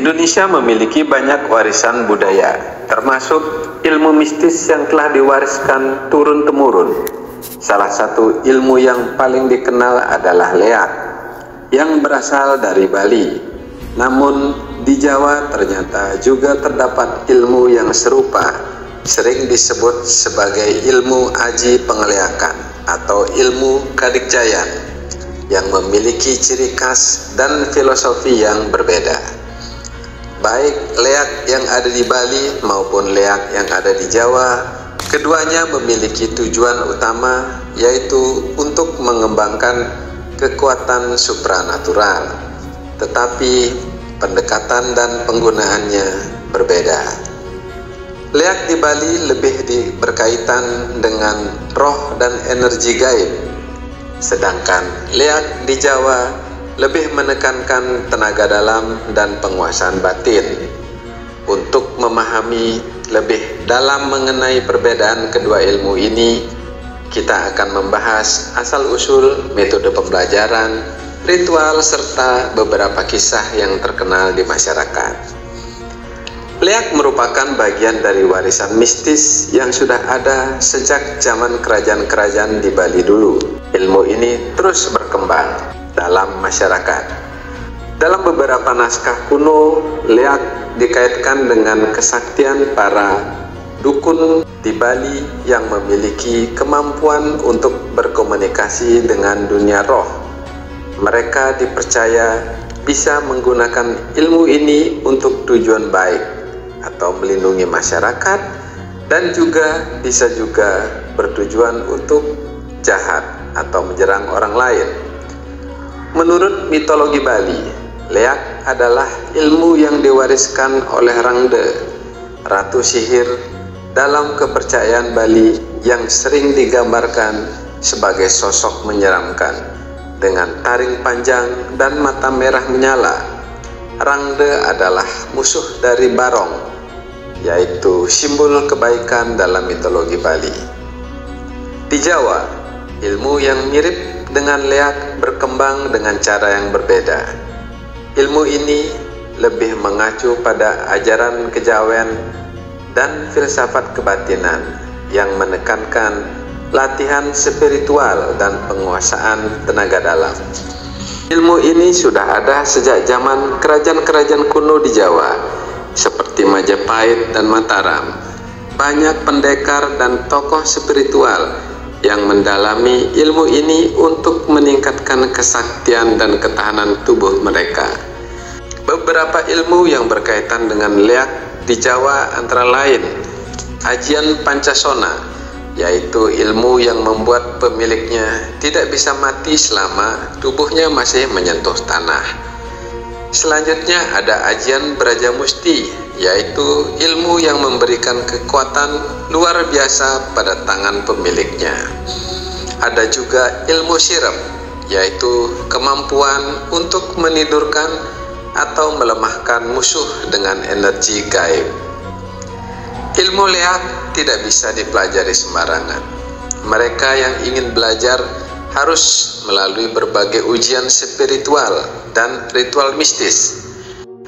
Indonesia memiliki banyak warisan budaya, termasuk ilmu mistis yang telah diwariskan turun-temurun. Salah satu ilmu yang paling dikenal adalah leak, yang berasal dari Bali. Namun, di Jawa ternyata juga terdapat ilmu yang serupa, sering disebut sebagai ilmu aji pengeleakan atau ilmu kadikjayan, yang memiliki ciri khas dan filosofi yang berbeda. Baik leak yang ada di Bali maupun leak yang ada di Jawa, keduanya memiliki tujuan utama, yaitu untuk mengembangkan kekuatan supranatural. Tetapi pendekatan dan penggunaannya berbeda. Leak di Bali lebih berkaitan dengan roh dan energi gaib, sedangkan leak di Jawa lebih menekankan tenaga dalam dan penguasaan batin. Untuk memahami lebih dalam mengenai perbedaan kedua ilmu ini, kita akan membahas asal-usul metode pembelajaran, ritual, serta beberapa kisah yang terkenal di masyarakat. Leak merupakan bagian dari warisan mistis yang sudah ada sejak zaman kerajaan-kerajaan di Bali dulu. Ilmu ini terus berkembang dalam masyarakat. Dalam beberapa naskah kuno, leak dikaitkan dengan kesaktian para dukun di Bali yang memiliki kemampuan untuk berkomunikasi dengan dunia roh. Mereka dipercaya bisa menggunakan ilmu ini untuk tujuan baik atau melindungi masyarakat, dan juga bisa bertujuan untuk jahat atau menyerang orang lain. Menurut mitologi Bali, leak adalah ilmu yang diwariskan oleh Rangde, ratu sihir dalam kepercayaan Bali yang sering digambarkan sebagai sosok menyeramkan dengan taring panjang dan mata merah menyala. Rangde adalah musuh dari Barong, yaitu simbol kebaikan dalam mitologi Bali. Di Jawa, ilmu yang mirip dengan leak berkembang dengan cara yang berbeda. Ilmu ini lebih mengacu pada ajaran kejawen dan filsafat kebatinan yang menekankan latihan spiritual dan penguasaan tenaga dalam. Ilmu ini sudah ada sejak zaman kerajaan-kerajaan kuno di Jawa, seperti Majapahit dan Mataram. Banyak pendekar dan tokoh spiritual yang mendalami ilmu ini untuk meningkatkan kesaktian dan ketahanan tubuh mereka. Beberapa ilmu yang berkaitan dengan leak di Jawa antara lain ajian Pancasona, yaitu ilmu yang membuat pemiliknya tidak bisa mati selama tubuhnya masih menyentuh tanah. Selanjutnya ada ajian Brajamusti, yaitu ilmu yang memberikan kekuatan luar biasa pada tangan pemiliknya. Ada juga ilmu sirep, yaitu kemampuan untuk menidurkan atau melemahkan musuh dengan energi gaib. Ilmu leak tidak bisa dipelajari sembarangan. Mereka yang ingin belajar harus melalui berbagai ujian spiritual dan ritual mistis,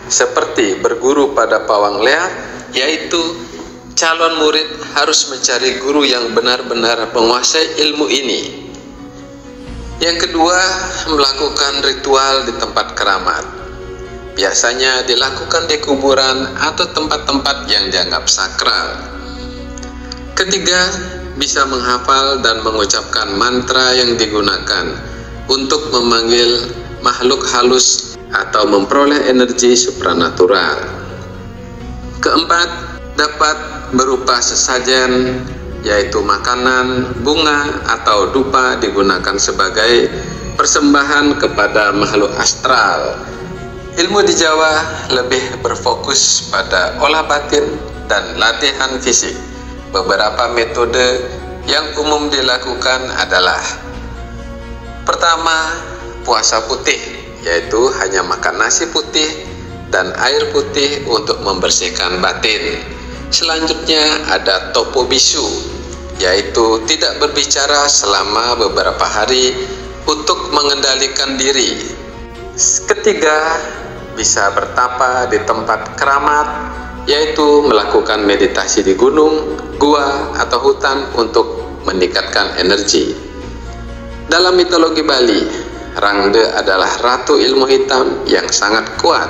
seperti berguru pada pawang leak, yaitu calon murid harus mencari guru yang benar-benar menguasai ilmu ini. Yang kedua, melakukan ritual di tempat keramat. Biasanya dilakukan di kuburan atau tempat-tempat yang dianggap sakral. Ketiga, bisa menghafal dan mengucapkan mantra yang digunakan untuk memanggil makhluk halus atau memperoleh energi supranatural. Keempat, dapat berupa sesajen, yaitu makanan, bunga, atau dupa digunakan sebagai persembahan kepada makhluk astral. Ilmu di Jawa lebih berfokus pada olah batin dan latihan fisik. Beberapa metode yang umum dilakukan adalah: pertama, puasa putih, yaitu hanya makan nasi putih dan air putih untuk membersihkan batin. Selanjutnya ada topo bisu, yaitu tidak berbicara selama beberapa hari untuk mengendalikan diri. Ketiga, bisa bertapa di tempat keramat, yaitu melakukan meditasi di gunung, gua, atau hutan untuk meningkatkan energi. Dalam mitologi Bali, Rangde adalah ratu ilmu hitam yang sangat kuat,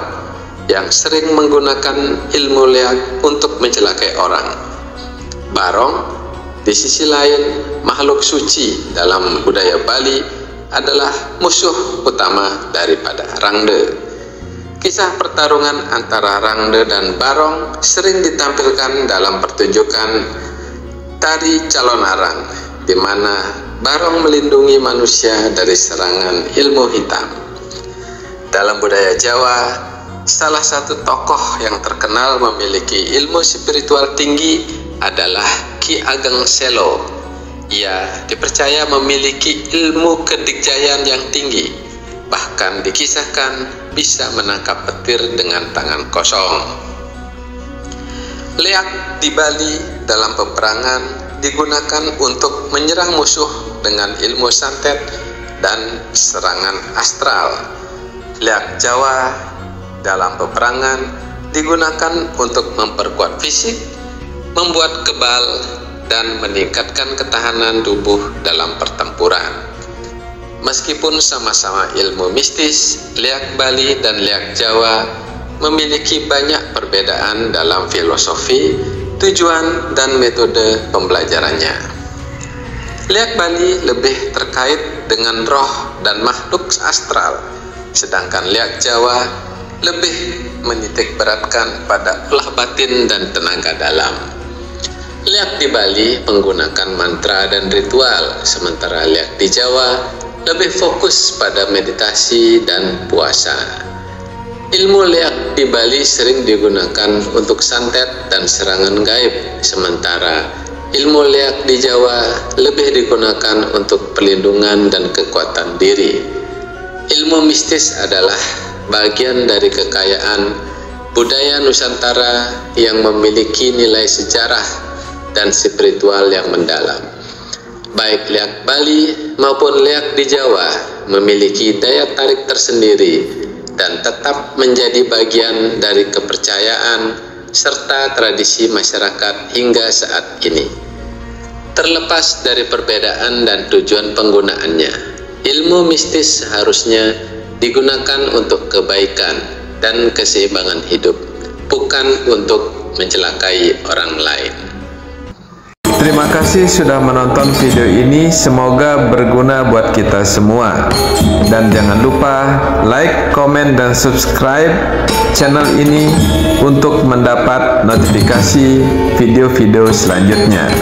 yang sering menggunakan ilmu leak untuk mencelakai orang. Barong, di sisi lain, makhluk suci dalam budaya Bali, adalah musuh utama daripada Rangde. Kisah pertarungan antara Rangde dan Barong sering ditampilkan dalam pertunjukan tari calon arang, di mana Barong melindungi manusia dari serangan ilmu hitam. Dalam budaya Jawa, salah satu tokoh yang terkenal memiliki ilmu spiritual tinggi adalah Ki Ageng Selo. Ia dipercaya memiliki ilmu kedikjayaan yang tinggi, bahkan dikisahkan bisa menangkap petir dengan tangan kosong. Leak di Bali dalam peperangan digunakan untuk menyerang musuh dengan ilmu santet dan serangan astral. Leak Jawa dalam peperangan digunakan untuk memperkuat fisik, membuat kebal, dan meningkatkan ketahanan tubuh dalam pertempuran. Meskipun sama-sama ilmu mistis, leak Bali dan leak Jawa memiliki banyak perbedaan dalam filosofi, tujuan, dan metode pembelajarannya. Leak Bali lebih terkait dengan roh dan makhluk astral, sedangkan leak Jawa lebih menitik beratkan pada ulah batin dan tenaga dalam. Leak di Bali menggunakan mantra dan ritual, sementara leak di Jawa lebih fokus pada meditasi dan puasa. Ilmu leak di Bali sering digunakan untuk santet dan serangan gaib, sementara ilmu leak di Jawa lebih digunakan untuk perlindungan dan kekuatan diri. Ilmu mistis adalah bagian dari kekayaan budaya Nusantara yang memiliki nilai sejarah dan spiritual yang mendalam. Baik leak Bali maupun leak di Jawa memiliki daya tarik tersendiri dan tetap menjadi bagian dari kepercayaan serta tradisi masyarakat hingga saat ini. Terlepas dari perbedaan dan tujuan penggunaannya, ilmu mistis harusnya digunakan untuk kebaikan dan keseimbangan hidup, bukan untuk mencelakai orang lain. Terima kasih sudah menonton video ini, semoga berguna buat kita semua. Dan jangan lupa like, komen, dan subscribe channel ini untuk mendapat notifikasi video-video selanjutnya.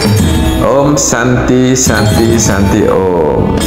Om Santi Santi Santi Om.